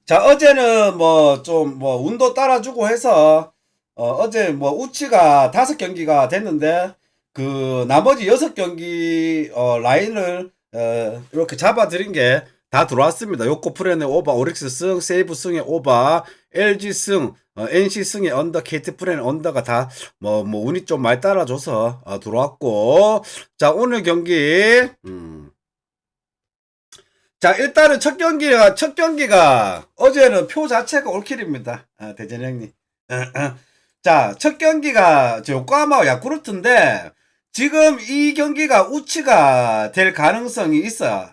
자, 어제는 뭐 좀 뭐 운도 따라주고 해서 어제 뭐 우치가 5경기가 됐는데 그 나머지 6경기 라인을 이렇게 잡아드린 게 다 들어왔습니다. 요코프렌의 오바, 오릭스 승, 세이브 승의 오바, LG 승, NC 승의 언더, KT 프렌의 언더가 다 뭐 운이 좀 많이 따라줘서 들어왔고. 자, 오늘 경기 자, 일단은 첫 경기가 어제는 표 자체가 올킬입니다. 대전 형님. 자, 첫 경기가 저 요코하마 야쿠르트인데 지금 이 경기가 우치가 될 가능성이 있어요.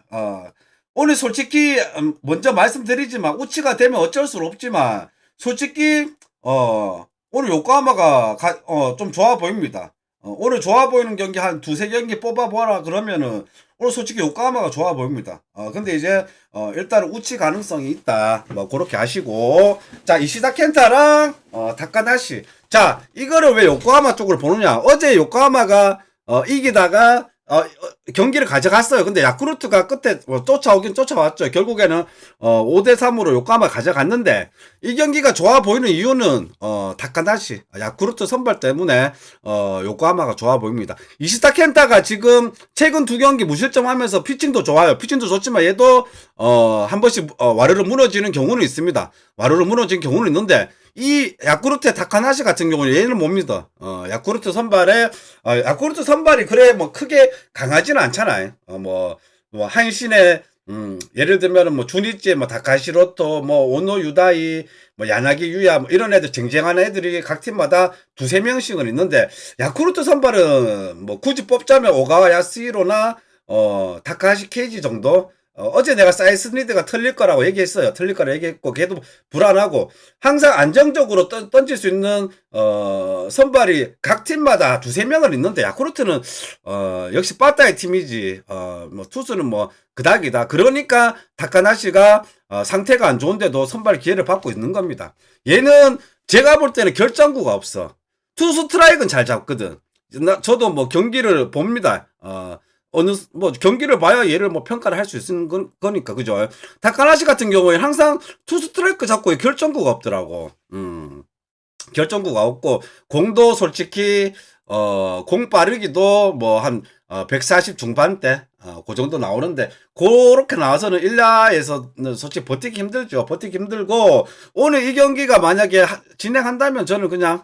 오늘 솔직히 먼저 말씀드리지만 우치가 되면 어쩔 수 없지만 솔직히 오늘 요코하마가 좀 좋아 보입니다. 오늘 좋아 보이는 경기 한 두세 경기 뽑아보라 그러면은 오늘 솔직히 요코하마가 좋아 보입니다. 근데 이제 일단은 우치 가능성이 있다. 뭐 그렇게 아시고. 자, 이시다 켄타랑 타카다시. 자, 이거를 왜 요코하마 쪽을 보느냐? 어제 요코하마가 이기다가 경기를 가져갔어요. 근데 야쿠르트가 끝에 쫓아오긴 쫓아왔죠. 결국에는 5대3으로 요코하마 가져갔는데 이 경기가 좋아 보이는 이유는 타카다시 야쿠르트 선발 때문에 요코하마가 좋아 보입니다. 이시타 켄타가 지금 최근 2경기 무실점하면서 피칭도 좋아요. 피칭도 좋지만 얘도 한 번씩 와르르 무너지는 경우는 있습니다. 와르르 무너지는 경우는 있는데 이 야쿠르트의 타카나시 같은 경우는 얘는 못 믿어. 야쿠르트 선발이 그래 뭐 크게 강하지는 않잖아요. 뭐 한신의 예를 들면은 뭐 주니찌, 뭐 다카시로토, 뭐 오노 유다이, 뭐 야나기 유야, 뭐 이런 애들 쟁쟁한 애들이 각 팀마다 두세 명씩은 있는데 야쿠르트 선발은 뭐 굳이 뽑자면 오가와 야스히로나 타카하시 케이지 정도. 어제 내가 사이스니드가 틀릴 거라고 얘기했어요. 틀릴 거라고 얘기했고, 걔도 불안하고, 항상 안정적으로 던질 수 있는, 선발이 각 팀마다 두세 명은 있는데, 야쿠르트는, 역시 빠따의 팀이지, 뭐, 투수는 뭐, 그닥이다. 그러니까, 타카나시가, 상태가 안 좋은데도 선발 기회를 받고 있는 겁니다. 얘는, 제가 볼 때는 결정구가 없어. 투 스트라이크는 잘 잡거든. 저도 뭐 경기를 봅니다. 뭐 경기를 봐야 얘를 뭐 평가를 할 수 있는 거니까 그죠? 다카나시 같은 경우에 항상 투 스트라이크 잡고 결정구가 없더라고. 결정구가 없고 공도 솔직히 공 빠르기도 뭐 한 140 중반대 그 정도 나오는데 그렇게 나와서는 1라에서는 솔직히 버티기 힘들죠. 버티기 힘들고 오늘 이 경기가 만약에 진행한다면 저는 그냥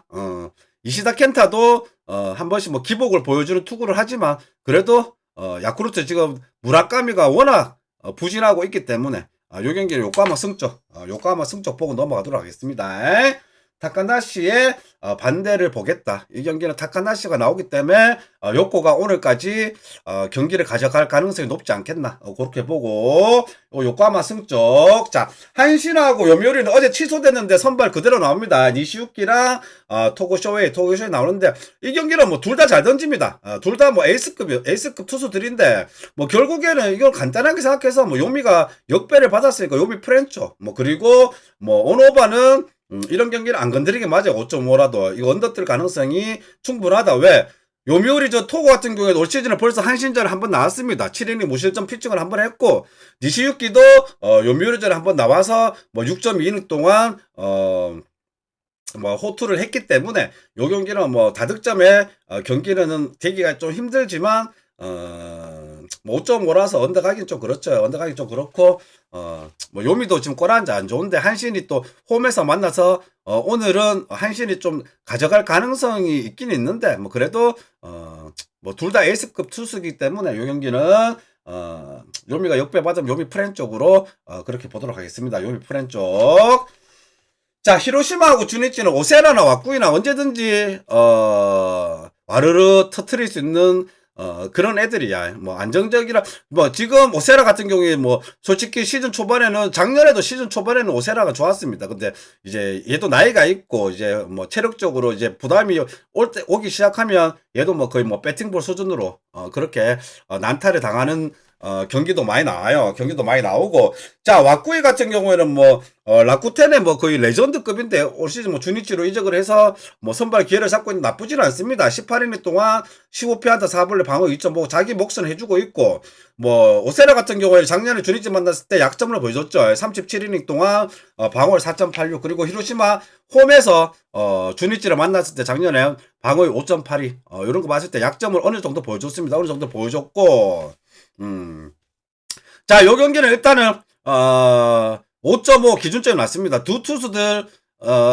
이시다 켄타도 한 번씩 뭐 기복을 보여주는 투구를 하지만 그래도 야쿠르트 지금 무라카미가 워낙 부진하고 있기 때문에 요 경기는 요코하마 승적 보고 넘어가도록 하겠습니다. 타카나시의 반대를 보겠다. 이 경기는 타카나시가 나오기 때문에 요코가 오늘까지 경기를 가져갈 가능성이 높지 않겠나 그렇게 보고 요코하마 승적. 자, 한신하고 요미우리는 어제 취소됐는데 선발 그대로 나옵니다. 니시유키랑 토고쇼웨이 나오는데 이 경기는 뭐 둘 다 잘 던집니다. 둘 다 뭐 에이스급 투수들인데 뭐 결국에는 이걸 간단하게 생각해서 뭐 요미가 역배를 받았으니까 요미 프렌초 뭐 그리고 뭐 오노바는 이런 경기는 안 건드리게 맞아요. 5.5라도. 이거 언더뜰 가능성이 충분하다. 왜? 요미우리 저 토고 같은 경우에 올 시즌에 벌써 한신전에 한번 나왔습니다. 7이닝 무실점 피칭을 한번 했고, 니시유키도, 요미우리전에 한번 나와서, 뭐 6.2이닝 동안, 뭐 호투를 했기 때문에, 요 경기는 뭐 다득점에, 경기는 되기가 좀 힘들지만, 뭐 5.5라서 언더가긴 좀 그렇죠. 언더가긴 좀 그렇고, 뭐 요미도 지금 꼬란지 안 좋은데 한신이 또 홈에서 만나서 오늘은 한신이 좀 가져갈 가능성이 있긴 있는데 뭐 그래도 뭐 둘 다 에이스급 투수이기 때문에 요 경기는 요미가 역배 받으면 요미 프렌 쪽으로 그렇게 보도록 하겠습니다. 요미 프렌 쪽. 자, 히로시마하고 주니치는 오세라나 와꾸이나 언제든지 와르르 터트릴 수 있는 그런 애들이야. 뭐, 안정적이라, 뭐, 지금 오세라 같은 경우에 뭐, 솔직히 작년에도 시즌 초반에는 오세라가 좋았습니다. 근데 이제 얘도 나이가 있고, 이제 뭐, 체력적으로 이제 부담이 오기 시작하면 얘도 뭐 거의 뭐, 배팅볼 수준으로, 그렇게, 난타를 당하는, 경기도 많이 나와요. 경기도 많이 나오고. 자, 왁구이 같은 경우에는 뭐, 라쿠텐의 뭐 거의 레전드급인데, 올 시즌 뭐 주니치로 이적을 해서 뭐 선발 기회를 잡고 있는 나쁘지는 않습니다. 18이닝 동안 15피안타 4볼넷 방어 2.5 자기 몫은 해주고 있고, 뭐, 오세라 같은 경우에는 작년에 주니치 만났을 때 약점을 보여줬죠. 37이닝 동안 방어율 4.86. 그리고 히로시마 홈에서 주니치를 만났을 때 작년에 방어율 5.82. 이런 거 봤을 때 약점을 어느 정도 보여줬습니다. 어느 정도 보여줬고, 자, 요 경기는 일단은 5.5 기준점이 났습니다. 두 투수들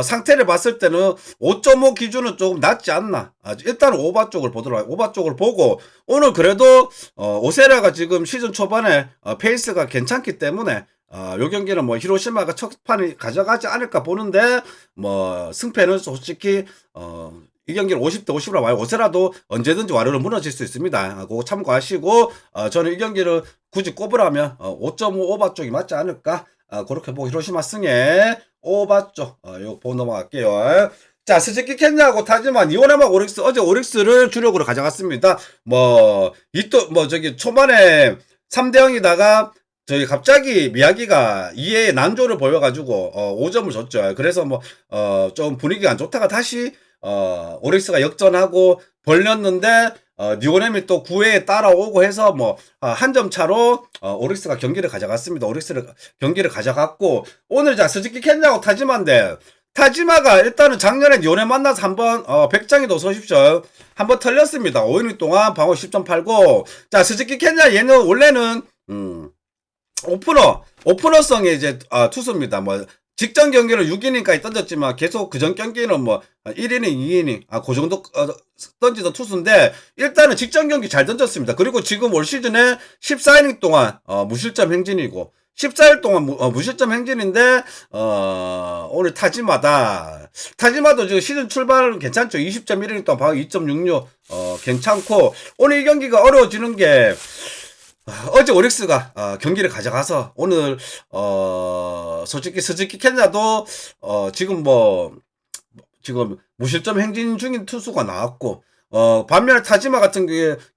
상태를 봤을 때는 5.5 기준은 조금 낮지 않나. 일단 오바 쪽을 보도록 하고, 오바 쪽을 보고, 오늘 그래도 오세라가 지금 시즌 초반에 페이스가 괜찮기 때문에 요 경기는 뭐 히로시마가 첫 판을 가져가지 않을까 보는데, 뭐 승패는 솔직히 이 경기는 50대 50으로 와요. 오세라도 언제든지 와르르 무너질 수 있습니다. 그거 참고하시고, 저는 이 경기를 굳이 꼽으라면 5.5 오바 쪽이 맞지 않을까. 그렇게 보고 히로시마 승에 오바 쪽 이거 보고 넘어갈게요. 자, 스즈키 켄야하고 타지만 이오네마 오릭스, 어제 오릭스를 주력으로 가져갔습니다. 뭐 저기 초반에 3대 0이다가 저희 갑자기 미야기가 2회에 난조를 보여가지고 5점을 줬죠. 그래서 뭐 좀 분위기가 안 좋다가 다시 오릭스가 역전하고 벌렸는데 니오넴이 또 9회에 따라오고 해서 뭐 한 점 차로 오릭스가 경기를 가져갔습니다. 오릭스를 경기를 가져갔고, 오늘 자 스즈키 켄야하고 타지마인데, 타지마가 일단은 작년에 니오넴 만나서 한번 백장이도 어서 오십시오. 한번 털렸습니다. 5이닝 동안 방어 10.89. 자, 스즈키 켄야 얘는 원래는 오프너성의 이제 투수입니다. 뭐 직전 경기는 6이닝까지 던졌지만 계속 그전 경기는 뭐 1이닝, 2이닝 그 정도 던지던 투수인데, 일단은 직전 경기 잘 던졌습니다. 그리고 지금 올 시즌에 14이닝 동안 무실점 행진이고, 14일 동안 무실점 행진인데 오늘 타지마도 지금 시즌 출발은 괜찮죠. 20.1이닝 동안 방어 2.66 괜찮고, 오늘 이 경기가 어려워지는 게 어제 오릭스가 경기를 가져가서 오늘 솔직히 스즈키 켄야도 지금 무실점 행진 중인 투수가 나왔고, 반면에 타지마 같은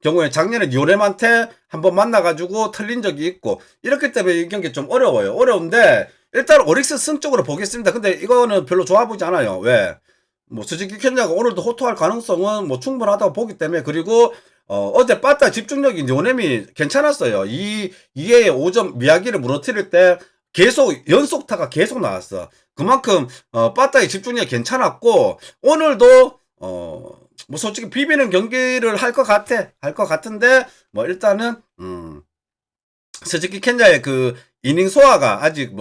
경우에 작년에 니오넴한테 한번 만나가지고 틀린 적이 있고, 이렇기 때문에 이 경기 좀 어려운데 일단 오릭스 승 쪽으로 보겠습니다. 근데 이거는 별로 좋아 보이지 않아요. 왜? 뭐 스즈키 켄야가 오늘도 호투할 가능성은 뭐 충분하다고 보기 때문에. 그리고 어제 빠따 집중력이 니오넴이 괜찮았어요. 2회에 5점 미야기를 무너뜨릴 때 계속 연속타가 계속 나왔어. 그만큼 빠따의 집중력이 괜찮았고, 오늘도 뭐 솔직히 비비는 경기를 할 것 같은데, 뭐 일단은 스즈키 켄야의 그 이닝 소화가 아직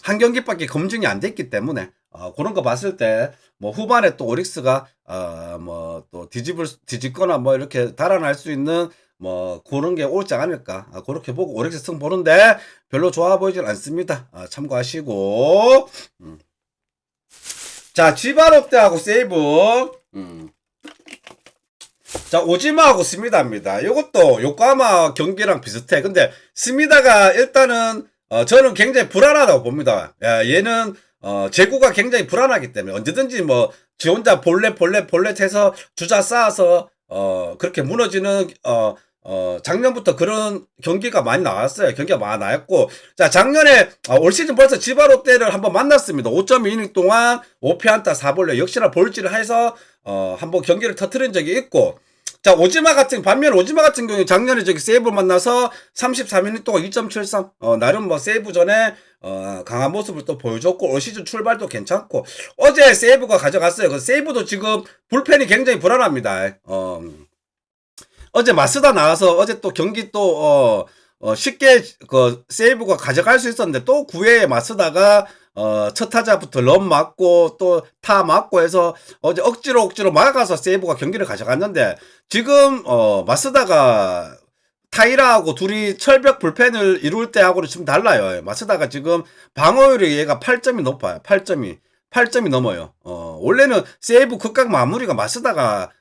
한 경기밖에 검증이 안 됐기 때문에 그런 거 봤을 때 뭐 후반에 또 오릭스가 뭐 또 뒤집거나 뭐 이렇게 달아날 수 있는 뭐 그런 게 옳지 않을까, 그렇게 보고 오릭스 승 보는데 별로 좋아 보이진 않습니다. 참고하시고. 자, 지바롯데하고 세이브. 자, 오지마하고 스미다입니다. 이것도 요코하마 경기랑 비슷해. 근데 스미다가 일단은 저는 굉장히 불안하다고 봅니다. 얘는 제구가 굉장히 불안하기 때문에 언제든지 뭐 지 혼자 볼넷 해서 주자 쌓아서 그렇게 무너지는 작년부터 그런 경기가 많이 나왔어요. 경기가 많이 나왔고, 자, 작년에 올 시즌 벌써 지바롯데를 한번 만났습니다. 5.2이닝 동안 5피안타 4볼넷 역시나 볼질을 해서 한번 경기를 터뜨린 적이 있고, 자, 오지마 같은 경우에 작년에 저기 세이브 만나서 33이닝 동안 2.73 나름 뭐 세이브 전에 강한 모습을 또 보여줬고, 올 시즌 출발도 괜찮고, 어제 세이브가 가져갔어요. 그 세이브도 지금 불펜이 굉장히 불안합니다. 어제 마스다 나와서 어제 또 경기 또 쉽게 그 세이브가 가져갈 수 있었는데, 또 9회에 마스다가 첫 타자부터 런 맞고 또 타 맞고 해서 어제 억지로 막아서 세이브가 경기를 가져갔는데, 지금 마스다가 타이라하고 둘이 철벽 불펜을 이룰 때하고는 좀 달라요. 마스다가 지금 방어율이 얘가 8점이 높아요. 8점이 넘어요. 원래는 세이브 극각 마무리가 마스다가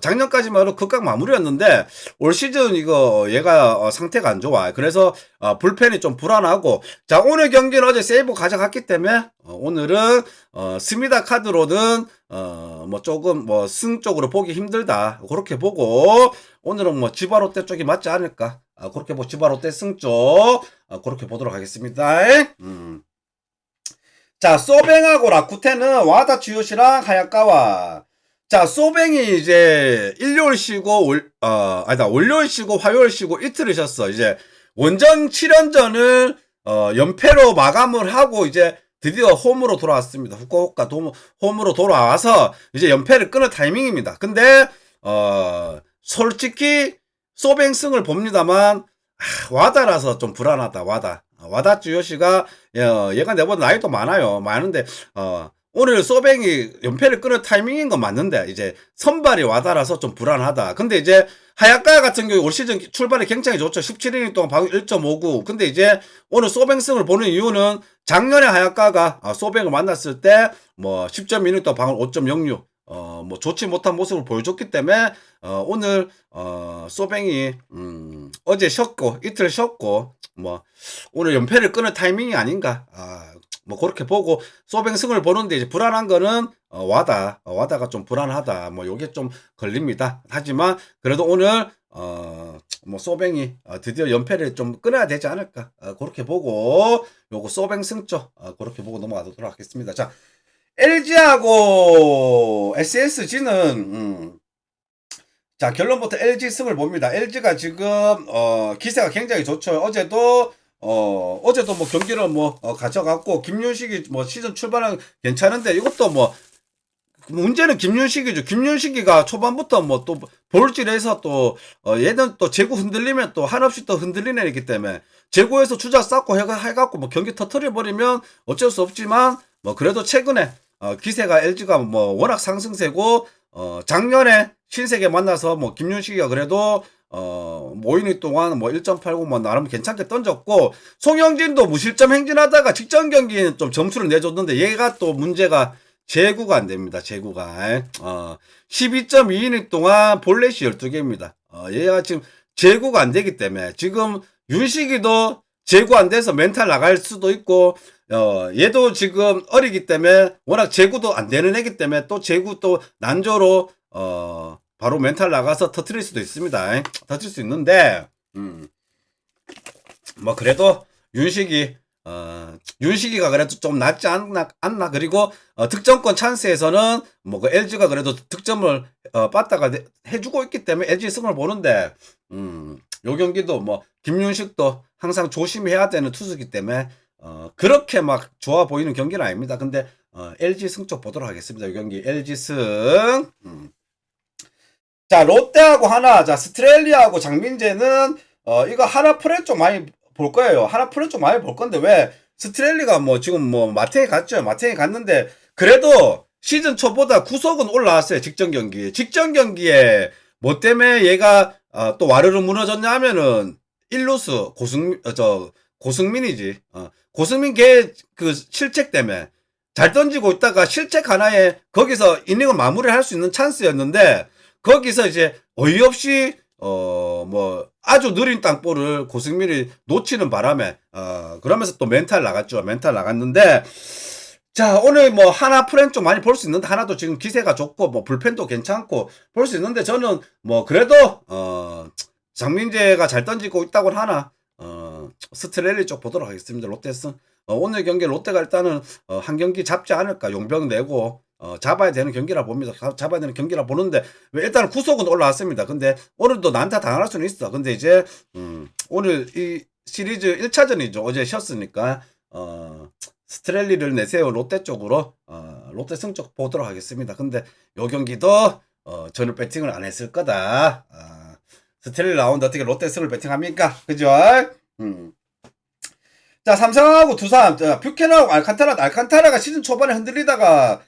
작년까지만 해도 극각 마무리였는데, 올 시즌 이거 얘가 상태가 안 좋아. 그래서 불펜이 좀 불안하고, 자, 오늘 경기는 어제 세이브 가져갔기 때문에 오늘은 스미다 카드로는 뭐 조금 뭐 승 쪽으로 보기 힘들다. 그렇게 보고 오늘은 뭐 지바 롯데 쪽이 맞지 않을까. 그렇게 뭐 지바 롯데 승 쪽 그렇게 보도록 하겠습니다. 자, 소뱅하고 라쿠텐은 와다 주요시랑 하야카와. 자, 소뱅이 이제 일요일 쉬고 월요일 쉬고 화요일 쉬고 이틀을 쉬었어. 이제 원정 7연전을 연패로 마감을 하고 이제 드디어 홈으로 돌아왔습니다. 후쿠오카 홈으로 돌아와서 이제 연패를 끊을 타이밍입니다. 근데 솔직히 소뱅승을 봅니다만 와다라서 좀 불안하다. 와다 주요시가 얘가 내보다 나이도 많은데 오늘 소뱅이 연패를 끊을 타이밍인 건 맞는데 이제 선발이 와다라서 좀 불안하다. 근데 이제 하야카 같은 경우 올 시즌 출발이 굉장히 좋죠. 17이닝 동안 방금 1.59. 근데 이제 오늘 소뱅승을 보는 이유는 작년에 하야카가 소뱅을 만났을 때 뭐 10.2이닝 동안 방금 5.06. 뭐 좋지 못한 모습을 보여줬기 때문에 오늘 소뱅이 어제 쉬었고 이틀 쉬었고 뭐 오늘 연패를 끊을 타이밍이 아닌가. 뭐 그렇게 보고 소뱅승을 보는데 이제 불안한 거는 와다가 좀 불안하다. 뭐 요게 좀 걸립니다. 하지만 그래도 오늘 뭐 소뱅이 드디어 연패를 좀 끊어야 되지 않을까. 그렇게 보고 요거 소뱅승 쪽 그렇게 보고 넘어가도록 하겠습니다. 자, LG하고 SSG는 자, 결론부터 LG 승을 봅니다. LG가 지금 기세가 굉장히 좋죠. 어제도 뭐 경기를 뭐 가져갔고 김윤식이 뭐 시즌 출발은 괜찮은데 이것도 뭐 문제는 김윤식이죠. 김윤식이가 초반부터 뭐 또 볼질해서 또 얘는 또 제구 흔들리면 또 한없이 또 흔들리는 애기 때문에 제구에서 주자 쌓고 해갖고 뭐 경기 터트려 버리면 어쩔 수 없지만 뭐 그래도 최근에 기세가 LG가 뭐 워낙 상승세고 작년에 신세계 만나서 뭐 김윤식이가 그래도 5이닝 동안 뭐 1.89 뭐 나름 괜찮게 던졌고 송영진도 무실점 행진하다가 직전 경기는 좀 점수를 내줬는데 얘가 또 문제가 제구가 안 됩니다. 제구가 12.2이닝 동안 볼넷이 12개입니다. 얘가 지금 제구가 안 되기 때문에 지금 윤식이도 제구 안 돼서 멘탈 나갈 수도 있고 얘도 지금 어리기 때문에 워낙 제구도 안 되는 애기 때문에 또 제구 또 난조로 바로 멘탈 나가서 터트릴 수도 있습니다. 터트릴 수 있는데 뭐 그래도 윤식이가 그래도 좀 낫지 않나. 그리고 득점권 찬스에서는 뭐 그 LG가 그래도 득점을 빠따가 해주고 있기 때문에 LG 승을 보는데 요 경기도 뭐 김윤식도 항상 조심해야 되는 투수이기 때문에 그렇게 막 좋아 보이는 경기는 아닙니다. 근데 LG 승 쪽 보도록 하겠습니다. 이 경기 LG 승. 자, 롯데하고 하나. 자, 스트렐리아하고 장민재는 이거 하나 프레 좀 많이 볼 거예요. 하나 프레 좀 많이 볼 건데 왜 스트렐리가 뭐 지금 뭐 마탱이 갔죠. 마탱이 갔는데 그래도 시즌 초보다 구속은 올라왔어요. 직전 경기에 뭐 때문에 얘가 또 와르르 무너졌냐 하면은 1루수 고승민이지. 고승민 걔 그 실책 때문에 잘 던지고 있다가 실책 하나에 거기서 이닝을 마무리할 수 있는 찬스였는데 거기서 이제 어이없이 뭐 아주 느린 땅볼을 고승민이 놓치는 바람에 그러면서 또 멘탈 나갔는데 자, 오늘 뭐 하나 프렌 좀 많이 볼 수 있는데 하나도 지금 기세가 좋고 뭐 불펜도 괜찮고 볼 수 있는데 저는 뭐 그래도 장민재가 잘 던지고 있다고 하나 스트렐리 쪽 보도록 하겠습니다. 롯데스 오늘 경기 롯데가 일단은 한 경기 잡지 않을까. 용병 내고 잡아야 되는 경기라 봅니다. 잡아야 되는 경기라 보는데 일단은 구속은 올라왔습니다. 근데 오늘도 난타 당할 수는 있어. 근데 이제 오늘 이 시리즈 1차전이죠. 어제 쉬었으니까 스트렐리를 내세워 롯데 쪽으로 롯데 승 쪽 보도록 하겠습니다. 근데 요 경기도 저는 배팅을 안 했을 거다. 스트렐리 라운드 어떻게 롯데 승을 배팅합니까? 그죠? 자, 삼성하고 두산, 뷰캐너하고 알칸타라가 시즌 초반에 흔들리다가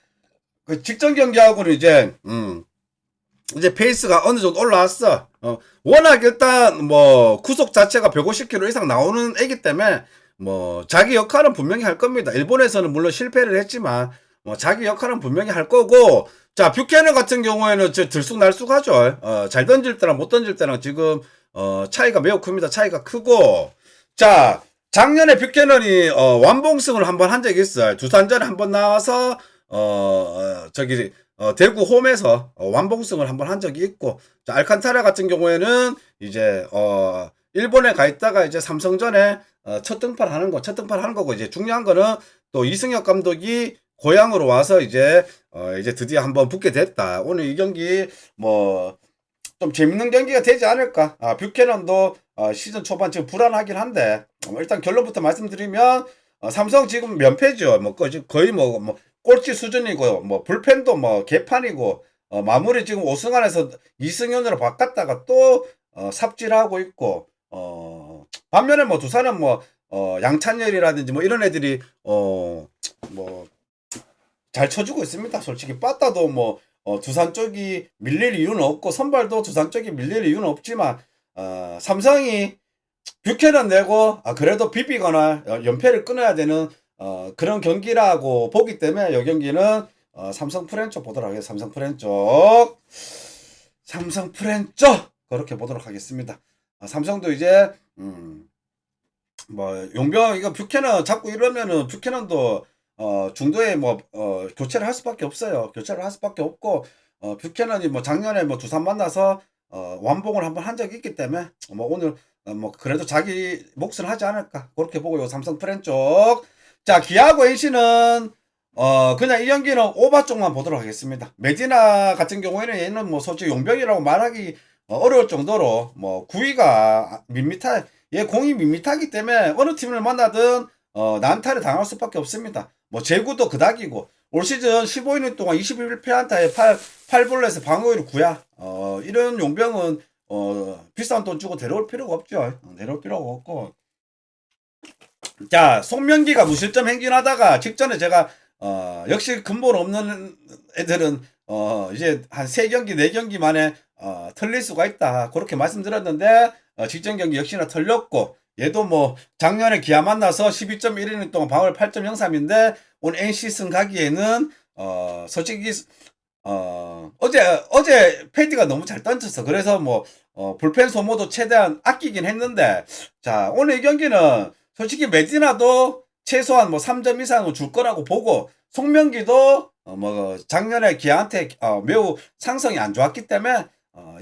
그 직전 경기하고는 이제 페이스가 어느 정도 올라왔어. 워낙 일단 뭐 구속 자체가 150km 이상 나오는 애기 때문에 뭐 자기 역할은 분명히 할 겁니다. 일본에서는 물론 실패를 했지만 뭐 자기 역할은 분명히 할 거고. 자, 뷰캐너 같은 경우에는 들쑥날쑥하죠. 잘 던질 때랑 못 던질 때랑 지금 차이가 매우 큽니다. 차이가 크고. 자, 작년에 뷰캐넌이 완봉승을 한번 한 적이 있어요. 두산전에 한번 나와서 대구 홈에서 완봉승을 한번 한 적이 있고, 자, 알칸타라 같은 경우에는 이제 일본에 가 있다가 이제 삼성전에 첫 등판하는 거고, 이제 중요한 거는 또 이승엽 감독이 고향으로 와서 이제 드디어 한번 붙게 됐다. 오늘 이 경기 뭐 좀 재밌는 경기가 되지 않을까. 뷰캐넌도 시즌 초반 지금 불안하긴 한데, 일단 결론부터 말씀드리면 삼성 지금 면패죠. 뭐 거의 뭐 꼴찌 수준이고, 뭐 불펜도 뭐 개판이고, 마무리 지금 오승환에서 이승현으로 바꿨다가 또 삽질하고 있고, 반면에 뭐 두산은 뭐 양찬열이라든지 뭐 이런 애들이 뭐 잘 쳐주고 있습니다. 솔직히 빠따도 뭐 두산 쪽이 밀릴 이유는 없고, 선발도 두산 쪽이 밀릴 이유는 없지만 삼성이 뷰캐넌 내고 그래도 비비거나 연패를 끊어야 되는 그런 경기라고 보기 때문에 이 경기는 삼성 프렌 쪽 보도록 하겠습니다. 삼성 프렌 쪽 그렇게 보도록 하겠습니다. 삼성도 이제 뭐 용병 이거 뷰캐넌 자꾸 이러면은 뷰캐넌도 중도에 뭐 교체를 할 수밖에 없어요. 교체를 할 수밖에 없고, 뷰캐넌이 뭐 작년에 뭐 두산 만나서 완봉을 한번 한 적이 있기 때문에 뭐 오늘 뭐 그래도 자기 몫은 하지 않을까 그렇게 보고요. 삼성 프렌 쪽. 자, 기아하고 NC는 그냥 이 경기는 오바 쪽만 보도록 하겠습니다. 메디나 같은 경우에는 얘는 뭐 솔직히 용병이라고 말하기 어려울 정도로 뭐 구위가 밋밋하, 얘 공이 밋밋하기 때문에 어느 팀을 만나든 난타를 당할 수밖에 없습니다. 뭐 제구도 그닥이고, 올 시즌 15이닝 동안 21패안타에 8볼넷에서 방어율 9야. 이런 용병은 비싼 돈 주고 데려올 필요가 없죠. 데려올 필요가 없고. 자, 송명기가 무실점 행진하다가 직전에 제가 역시 근본 없는 애들은 이제 한 3경기 4경기 만에 털릴 수가 있다 그렇게 말씀드렸는데, 직전 경기 역시나 털렸고, 얘도 뭐 작년에 기아 만나서 12.1이닝 동안 방어율 8.03인데 오늘 NC승 가기에는 솔직히 어제 패디가 너무 잘 던졌어. 그래서 뭐 불펜 소모도 최대한 아끼긴 했는데, 자, 오늘 이 경기는 솔직히 메디나도 최소한 뭐 3점 이상은 줄 거라고 보고, 송명기도 뭐 작년에 기아한테 매우 상성이 안 좋았기 때문에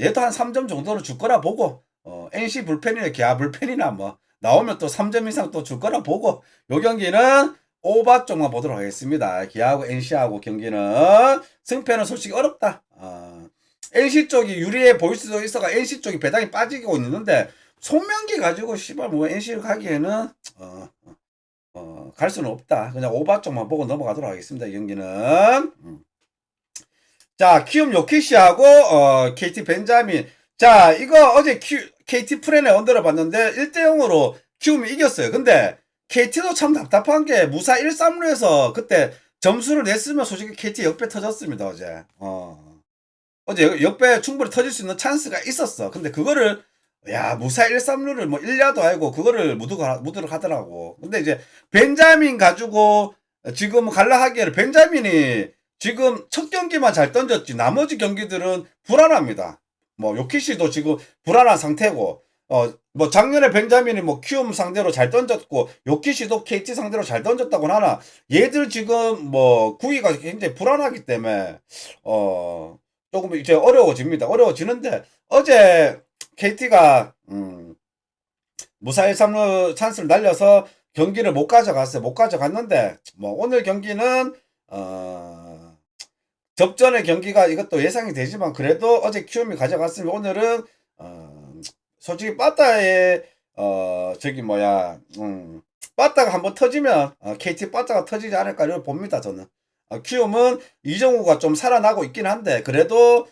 얘도 한 3점 정도는 줄 거라 보고, NC 불펜이나 기아 불펜이나 뭐 나오면 또 3점 이상 또 줄 거라 보고, 요 경기는 오바 쪽만 보도록 하겠습니다. 기아하고 NC하고 경기는 승패는 솔직히 어렵다. NC 쪽이 유리해 보일 수도 있어가 NC 쪽이 배당이 빠지고 있는데, 송명기 가지고 씨발 뭐 NC를 가기에는 갈 수는 없다. 그냥 오바 쪽만 보고 넘어가도록 하겠습니다. 이 경기는. 자, 키움 요키시하고 KT 벤자민. 자, 이거 어제 KT 프렌에 언더를 봤는데 1대0으로 키움이 이겼어요. 근데 KT도 참 답답한 게 무사 1-3루에서 그때 점수를 냈으면 솔직히 KT 역배 터졌습니다. 어제 역배 충분히 터질 수 있는 찬스가 있었어. 근데 그거를 무사 1-3루를 뭐 1야도 아니고 그거를 무드를 하더라고. 근데 이제 벤자민 가지고 지금 갈라 하기에는 벤자민이 지금 첫 경기만 잘 던졌지 나머지 경기들은 불안합니다. 뭐 요키시도 지금 불안한 상태고, 뭐 작년에 벤자민이 뭐 키움 상대로 잘 던졌고 요키시도 KT 상대로 잘 던졌다고 하나, 얘들 지금 뭐 구위가 굉장히 불안하기 때문에 조금 이제 어려워지는데, 어제 KT가 무사 1-3루 찬스를 날려서 경기를 못 가져갔는데, 뭐 오늘 경기는 접전의 경기가 이것도 예상이 되지만 그래도 어제 키움이 가져갔으면 오늘은 솔직히 빠따의 빠따가 한번 터지면 KT 빠따가 터지지 않을까 이렇게 봅니다. 저는 키움은 이정우가 좀 살아나고 있긴 한데, 그래도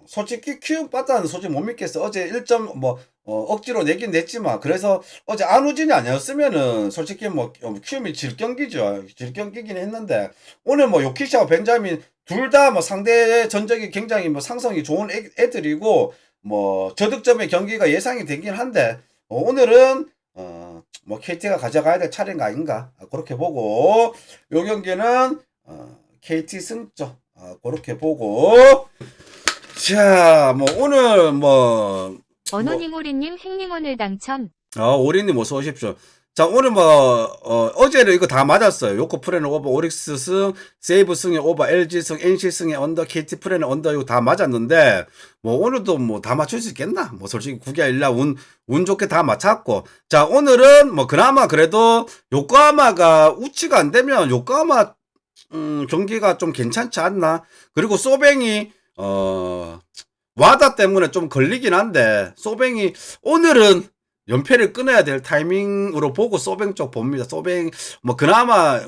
솔직히 키움 빠따는 솔직히 못 믿겠어. 어제 1점 억지로 내긴 냈지만, 그래서 어제 안우진이 아니었으면은 솔직히 뭐 키움이 질 경기긴 했는데, 오늘 뭐 요키시하고 벤자민 둘 다 뭐 상대 전적이 굉장히 뭐 상성이 좋은 애들이고, 뭐 저득점의 경기가 예상이 되긴 한데, 오늘은 뭐 KT가 가져가야 될 차례가 아닌가 그렇게 보고, 요 경기는 KT 승점 그렇게 보고. 자, 뭐 오늘 뭐 언호님 오리님 행님 오늘 당첨. 오리님 어서 오십시오. 자, 오늘 어제는 이거 다 맞았어요. 요코 프레는 오버, 오릭스 승, 세이브 승에 오버, LG 승, NC 승에 언더, KT 프레는 언더, 이거 다 맞았는데, 오늘도 다 맞출 수 있겠나? 솔직히 구기아 일라 운 좋게 다 맞췄고. 자, 오늘은 그나마 그래도 요코하마가 우치가 안 되면 요코하마, 경기가 좀 괜찮지 않나? 그리고 소뱅이, 와다 때문에 좀 걸리긴 한데, 소뱅이, 오늘은 연패를 끊어야 될 타이밍으로 보고 소뱅 쪽 봅니다. 소뱅, 그나마,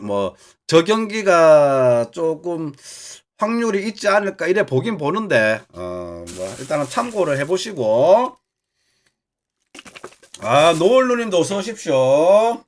저 경기가 조금 확률이 있지 않을까, 이래 보긴 보는데, 일단은 참고를 해보시고, 노을누님도 어서 오십시오.